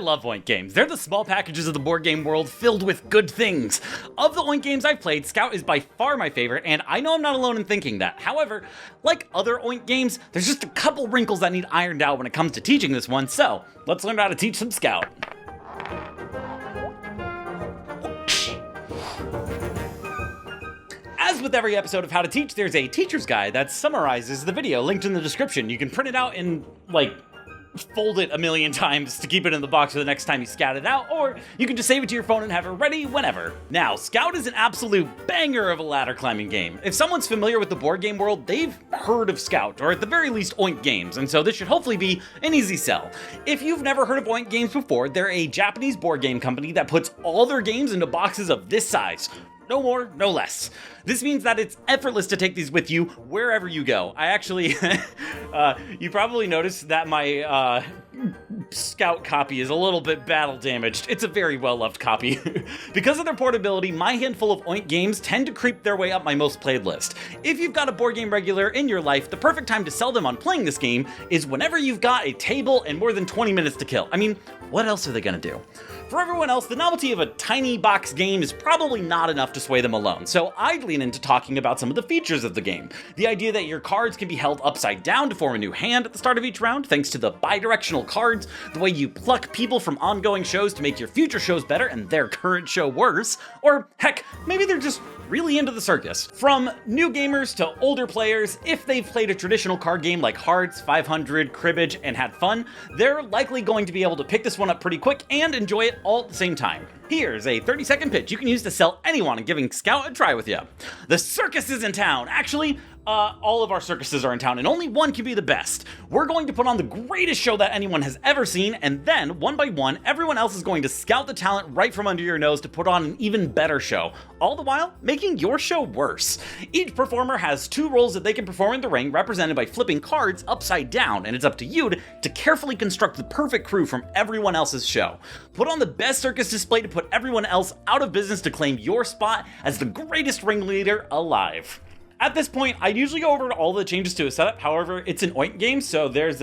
love Oink games. They're the small packages of the board game world filled with good things. Of the Oink games I've played, Scout is by far my favorite, and I know I'm not alone in thinking that. However, like other Oink games, there's just a couple wrinkles that need ironed out when it comes to teaching this one, so let's learn how to teach some Scout. As with every episode of How to Teach, there's a teacher's guide that summarizes the video linked in the description. You can print it out and, fold it a million times to keep it in the box for the next time you scout it out, or you can just save it to your phone and have it ready whenever. Now, Scout is an absolute banger of a ladder climbing game. If someone's familiar with the board game world, they've heard of Scout, or at the very least Oink games, and so this should hopefully be an easy sell. If you've never heard of Oink games before, they're a Japanese board game company that puts all their games into boxes of this size. No more, no less. This means that it's effortless to take these with you wherever you go. I actually, you probably noticed that my Scout copy is a little bit battle damaged. It's a very well-loved copy. Because of their portability, my handful of Oink games tend to creep their way up my most played list. If you've got a board game regular in your life, the perfect time to sell them on playing this game is whenever you've got a table and more than 20 minutes to kill. I mean, what else are they gonna do? For everyone else, the novelty of a tiny box game is probably not enough to sway them alone, so I'd lean into talking about some of the features of the game. The idea that your cards can be held upside down to form a new hand at the start of each round, thanks to the bi-directional cards, the way you pluck people from ongoing shows to make your future shows better and their current show worse, or heck, maybe they're just really into the circus. From new gamers to older players, if they've played a traditional card game like Hearts, 500, Cribbage, and had fun, they're likely going to be able to pick this one up pretty quick and enjoy it all at the same time. Here's a 30-second pitch you can use to sell anyone on giving Scout a try with you. The circus is in town. Actually, all of our circuses are in town, and only one can be the best. We're going to put on the greatest show that anyone has ever seen, and then, one by one, everyone else is going to scout the talent right from under your nose to put on an even better show, all the while making your show worse. Each performer has 2 roles that they can perform in the ring, represented by flipping cards upside down, and it's up to you to carefully construct the perfect crew from everyone else's show. Put on the best circus display to put everyone else out of business to claim your spot as the greatest ringleader alive. At this point, I usually go over all the changes to a setup. However, it's an Oink game, so there's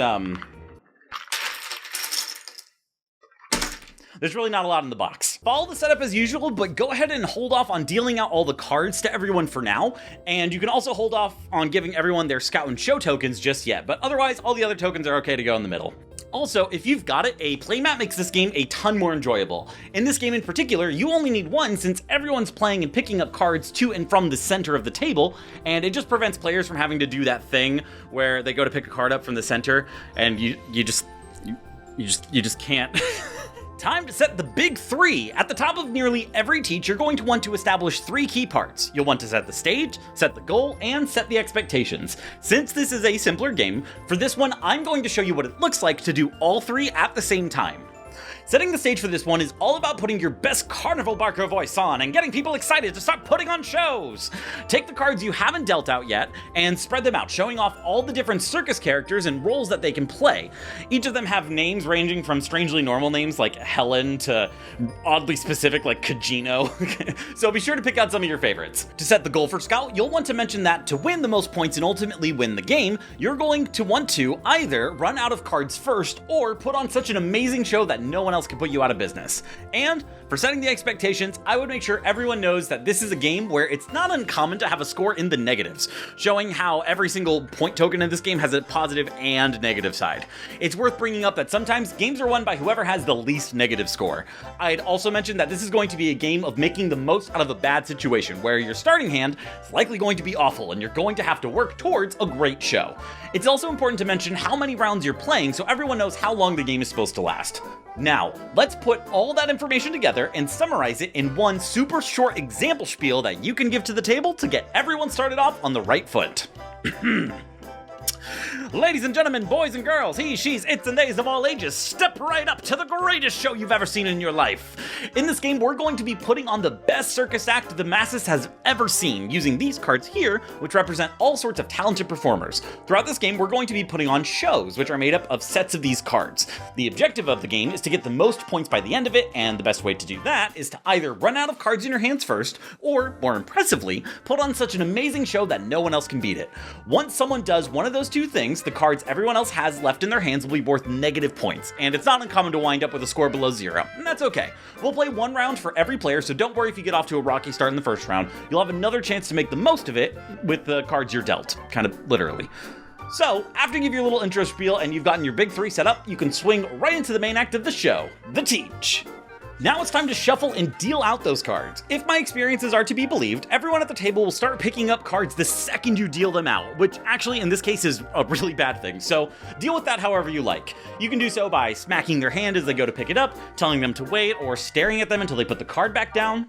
really not a lot in the box. Follow the setup as usual, but go ahead and hold off on dealing out all the cards to everyone for now, and you can also hold off on giving everyone their Scout and Show tokens just yet, but otherwise, all the other tokens are okay to go in the middle. Also, if you've got it, a playmat makes this game a ton more enjoyable. In this game in particular, you only need one since everyone's playing and picking up cards to and from the center of the table, and it just prevents players from having to do that thing where they go to pick a card up from the center and you just can't. Time to set the big 3. At the top of nearly every teach, you're going to want to establish 3 key parts. You'll want to set the stage, set the goal, and set the expectations. Since this is a simpler game, for this one, I'm going to show you what it looks like to do all 3 at the same time. Setting the stage for this one is all about putting your best carnival barker voice on and getting people excited to start putting on shows. Take the cards you haven't dealt out yet and spread them out, showing off all the different circus characters and roles that they can play. Each of them have names ranging from strangely normal names like Helen to oddly specific like Kajino. So be sure to pick out some of your favorites. To set the goal for Scout, you'll want to mention that to win the most points and ultimately win the game, you're going to want to either run out of cards first or put on such an amazing show that no one else can put you out of business. And for setting the expectations, I would make sure everyone knows that this is a game where it's not uncommon to have a score in the negatives, showing how every single point token in this game has a positive and negative side. It's worth bringing up that sometimes games are won by whoever has the least negative score. I'd also mention that this is going to be a game of making the most out of a bad situation, where your starting hand is likely going to be awful and you're going to have to work towards a great show. It's also important to mention how many rounds you're playing so everyone knows how long the game is supposed to last. Now, let's put all that information together and summarize it in one super short example spiel that you can give to the table to get everyone started off on the right foot. Ladies and gentlemen, boys and girls, he, she's, its, and theys of all ages, step right up to the greatest show you've ever seen in your life. In this game, we're going to be putting on the best circus act the masses has ever seen, using these cards here, which represent all sorts of talented performers. Throughout this game, we're going to be putting on shows, which are made up of sets of these cards. The objective of the game is to get the most points by the end of it, and the best way to do that is to either run out of cards in your hands first, or, more impressively, put on such an amazing show that no one else can beat it. Once someone does one of those two things, the cards everyone else has left in their hands will be worth negative points, and it's not uncommon to wind up with a score below 0, and that's okay. We'll play 1 round for every player, so don't worry if you get off to a rocky start in the first round. You'll have another chance to make the most of it with the cards you're dealt, kind of literally. So, after you give your little intro spiel and you've gotten your big 3 set up, you can swing right into the main act of the show, the teach. Now it's time to shuffle and deal out those cards. If my experiences are to be believed, everyone at the table will start picking up cards the second you deal them out, which actually in this case is a really bad thing, so deal with that however you like. You can do so by smacking their hand as they go to pick it up, telling them to wait, or staring at them until they put the card back down.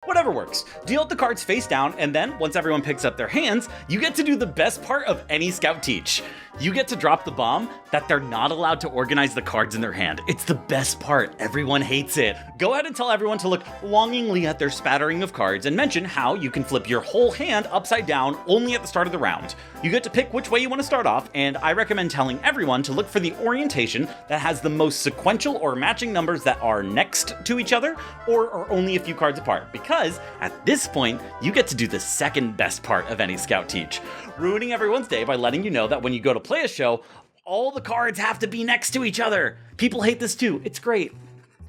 Whatever works. Deal out the cards face down, and then, once everyone picks up their hands, you get to do the best part of any Scout Teach. You get to drop the bomb that they're not allowed to organize the cards in their hand. It's the best part. Everyone hates it. Go ahead and tell everyone to look longingly at their spattering of cards and mention how you can flip your whole hand upside down only at the start of the round. You get to pick which way you want to start off, and I recommend telling everyone to look for the orientation that has the most sequential or matching numbers that are next to each other or are only a few cards apart, because at this point, you get to do the second best part of any Scout Teach, ruining everyone's day by letting you know that when you go to play a show, all the cards have to be next to each other. People hate this too. It's great.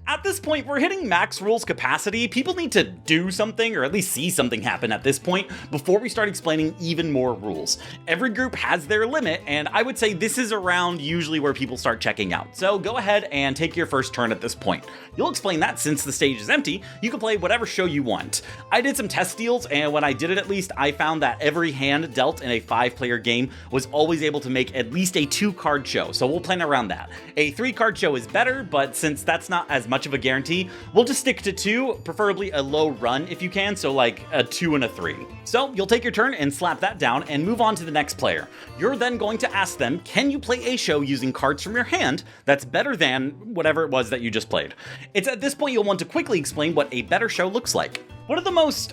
At this point, we're hitting max rules capacity. People need to do something, or at least see something happen at this point, before we start explaining even more rules. Every group has their limit, and I would say this is around usually where people start checking out. So go ahead and take your first turn at this point. You'll explain that since the stage is empty, you can play whatever show you want. I did some test deals, and when I did it at least, I found that every hand dealt in a 5-player game was always able to make at least a 2-card show, so we'll plan around that. A 3-card show is better, but since that's not as much of a guarantee, we'll just stick to 2, preferably a low run if you can, so like a 2 and a 3. So you'll take your turn and slap that down and move on to the next player. You're then going to ask them, can you play a show using cards from your hand that's better than whatever it was that you just played? It's at this point you'll want to quickly explain what a better show looks like. One of the most,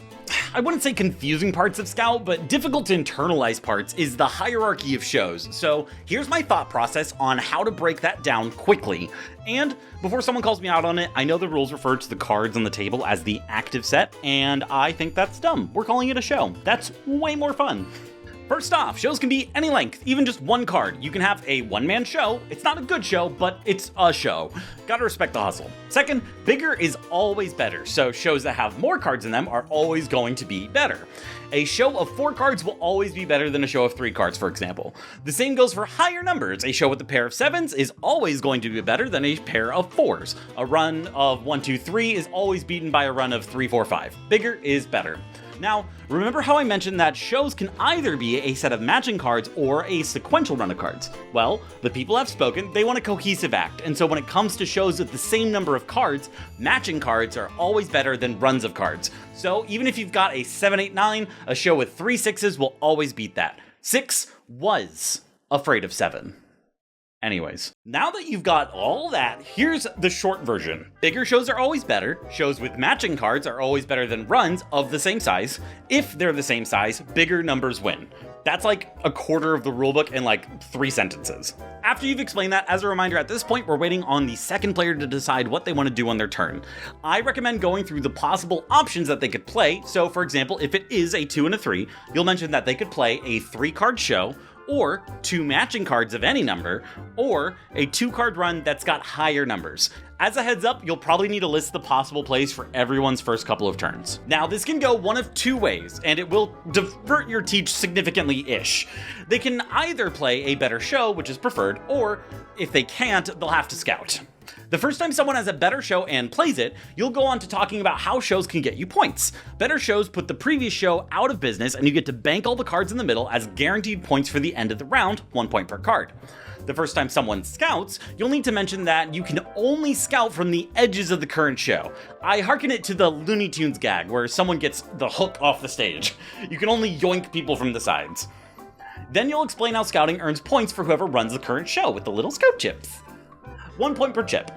I wouldn't say confusing parts of Scout, but difficult to internalize parts is the hierarchy of shows. So here's my thought process on how to break that down quickly. And before someone calls me out on it, I know the rules refer to the cards on the table as the active set, and I think that's dumb. We're calling it a show. That's way more fun. First off, shows can be any length, even just 1 card. You can have a 1-man show. It's not a good show, but it's a show. Gotta respect the hustle. Second, bigger is always better, so shows that have more cards in them are always going to be better. A show of 4 cards will always be better than a show of 3 cards, for example. The same goes for higher numbers. A show with a pair of 7s is always going to be better than a pair of 4s. A run of 1, 2, 3 is always beaten by a run of 3, 4, 5. Bigger is better. Now, remember how I mentioned that shows can either be a set of matching cards or a sequential run of cards? Well, the people have spoken, they want a cohesive act, and so when it comes to shows with the same number of cards, matching cards are always better than runs of cards. So even if you've got a 7, 8, 9, a show with 3 6s will always beat that. 6 was afraid of 7. Anyways, now that you've got all that, here's the short version. Bigger shows are always better. Shows with matching cards are always better than runs of the same size. If they're the same size, bigger numbers win. That's like a quarter of the rulebook in like 3 sentences. After you've explained that, as a reminder, at this point, we're waiting on the second player to decide what they want to do on their turn. I recommend going through the possible options that they could play. So for example, if it is a 2 and a 3, you'll mention that they could play a 3-card show, or 2 matching cards of any number, or a 2-card run that's got higher numbers. As a heads up, you'll probably need to list the possible plays for everyone's first couple of turns. Now, this can go one of 2 ways, and it will divert your teach significantly-ish. They can either play a better show, which is preferred, or if they can't, they'll have to scout. The first time someone has a better show and plays it, you'll go on to talking about how shows can get you points. Better shows put the previous show out of business, and you get to bank all the cards in the middle as guaranteed points for the end of the round, 1 point per card. The first time someone scouts, you'll need to mention that you can only scout from the edges of the current show. I hearken it to the Looney Tunes gag, where someone gets the hook off the stage. You can only yoink people from the sides. Then you'll explain how scouting earns points for whoever runs the current show with the little scout chips. 1 point per chip.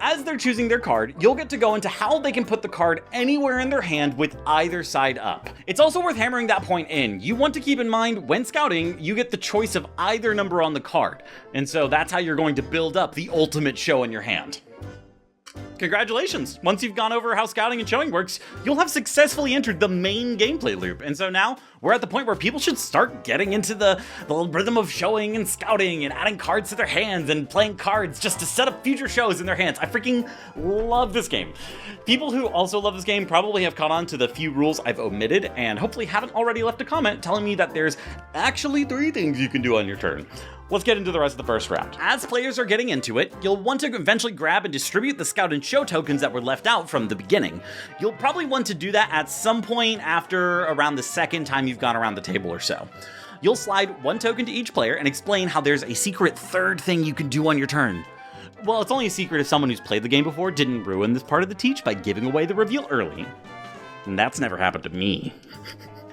As they're choosing their card, you'll get to go into how they can put the card anywhere in their hand with either side up. It's also worth hammering that point in. You want to keep in mind, when scouting, you get the choice of either number on the card. And so that's how you're going to build up the ultimate show in your hand. congratulations. Once you've gone over how scouting and showing works, you'll have successfully entered the main gameplay loop. And so now we're at the point where people should start getting into the rhythm of showing and scouting and adding cards to their hands and playing cards just to set up future shows in their hands. I freaking love this game. People who also love this game probably have caught on to the few rules I've omitted and hopefully haven't already left a comment telling me that there's actually 3 things you can do on your turn. Let's get into the rest of the first round. As players are getting into it, you'll want to eventually grab and distribute the scout and show tokens that were left out from the beginning. You'll probably want to do that at some point after around the second time you've gone around the table or so. You'll slide 1 token to each player and explain how there's a secret 3rd thing you can do on your turn. Well, it's only a secret if someone who's played the game before didn't ruin this part of the teach by giving away the reveal early. And that's never happened to me.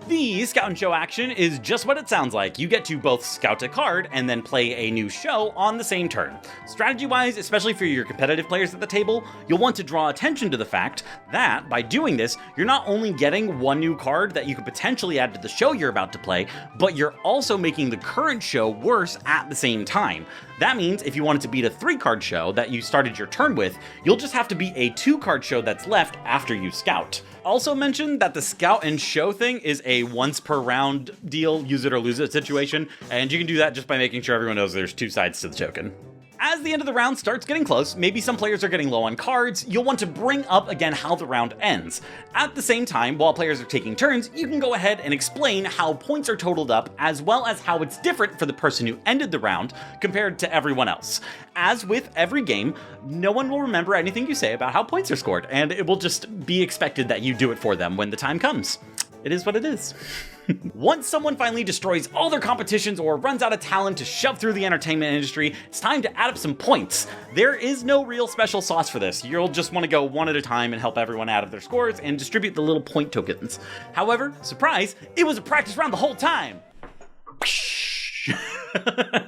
The Scout and Show action is just what it sounds like. You get to both scout a card and then play a new show on the same turn. Strategy-wise, especially for your competitive players at the table, you'll want to draw attention to the fact that, by doing this, you're not only getting 1 new card that you could potentially add to the show you're about to play, but you're also making the current show worse at the same time. That means if you wanted to beat a 3-card show that you started your turn with, you'll just have to beat a 2-card show that's left after you scout. Also mention that the scout and show thing is a once per round deal, use it or lose it situation, and you can do that just by making sure everyone knows there's 2 sides to the token. As the end of the round starts getting close, maybe some players are getting low on cards, you'll want to bring up again how the round ends. At the same time, while players are taking turns, you can go ahead and explain how points are totaled up, as well as how it's different for the person who ended the round compared to everyone else. As with every game, no one will remember anything you say about how points are scored, and it will just be expected that you do it for them when the time comes. It is what it is. Once someone finally destroys all their competitions or runs out of talent to shove through the entertainment industry, it's time to add up some points. There is no real special sauce for this. You'll just want to go one at a time and help everyone add up their scores and distribute the little point tokens. However, surprise, it was a practice round the whole time.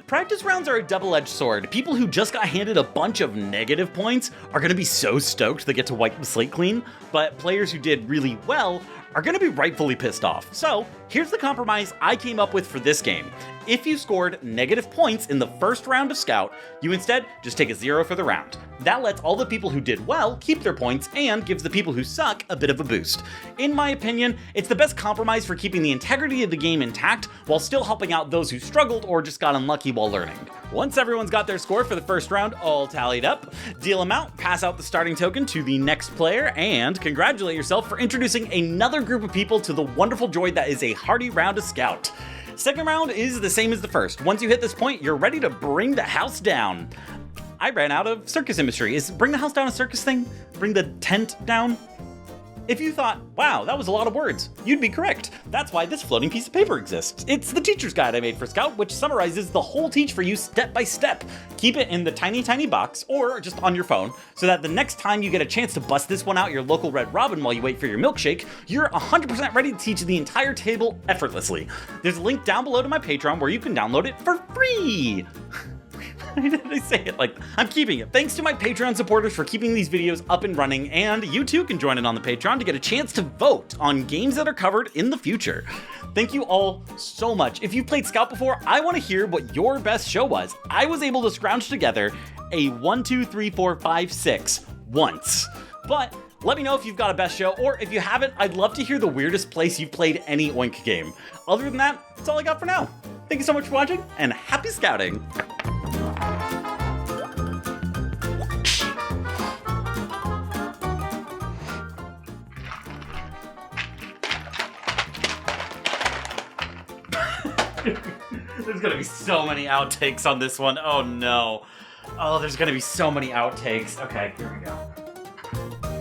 Practice rounds are a double-edged sword. People who just got handed a bunch of negative points are going to be so stoked they get to wipe the slate clean, but players who did really well are going to be rightfully pissed off. So here's the compromise I came up with for this game. If you scored negative points in the first round of Scout, you instead just take a 0 for the round. That lets all the people who did well keep their points and gives the people who suck a bit of a boost. In my opinion, it's the best compromise for keeping the integrity of the game intact while still helping out those who struggled or just got unlucky while learning. Once everyone's got their score for the first round all tallied up, deal them out, pass out the starting token to the next player, and congratulate yourself for introducing another group of people to the wonderful joy that is a hearty round of Scout. Second round is the same as the first. Once you hit this point, you're ready to bring the house down. I ran out of circus imagery. Is bring the house down a circus thing? Bring the tent down? If you thought, wow, that was a lot of words, you'd be correct. That's why this floating piece of paper exists. It's the teacher's guide I made for Scout, which summarizes the whole teach for you step by step. Keep it in the tiny, tiny box, or just on your phone, so that the next time you get a chance to bust this one out your local Red Robin while you wait for your milkshake, you're 100% ready to teach the entire table effortlessly. There's a link down below to my Patreon where you can download it for free. Why did I say it like that? I'm keeping it. Thanks to my Patreon supporters for keeping these videos up and running, and you too can join in on the Patreon to get a chance to vote on games that are covered in the future. Thank you all so much. If you've played Scout before, I want to hear what your best show was. I was able to scrounge together a 1, 2, 3, 4, 5, 6 once. But let me know if you've got a best show, or if you haven't, I'd love to hear the weirdest place you've played any Oink game. Other than that, that's all I got for now. Thank you so much for watching, and happy scouting! There's gonna be so many outtakes on this one. Oh no. Oh, there's gonna be so many outtakes. Okay, here we go.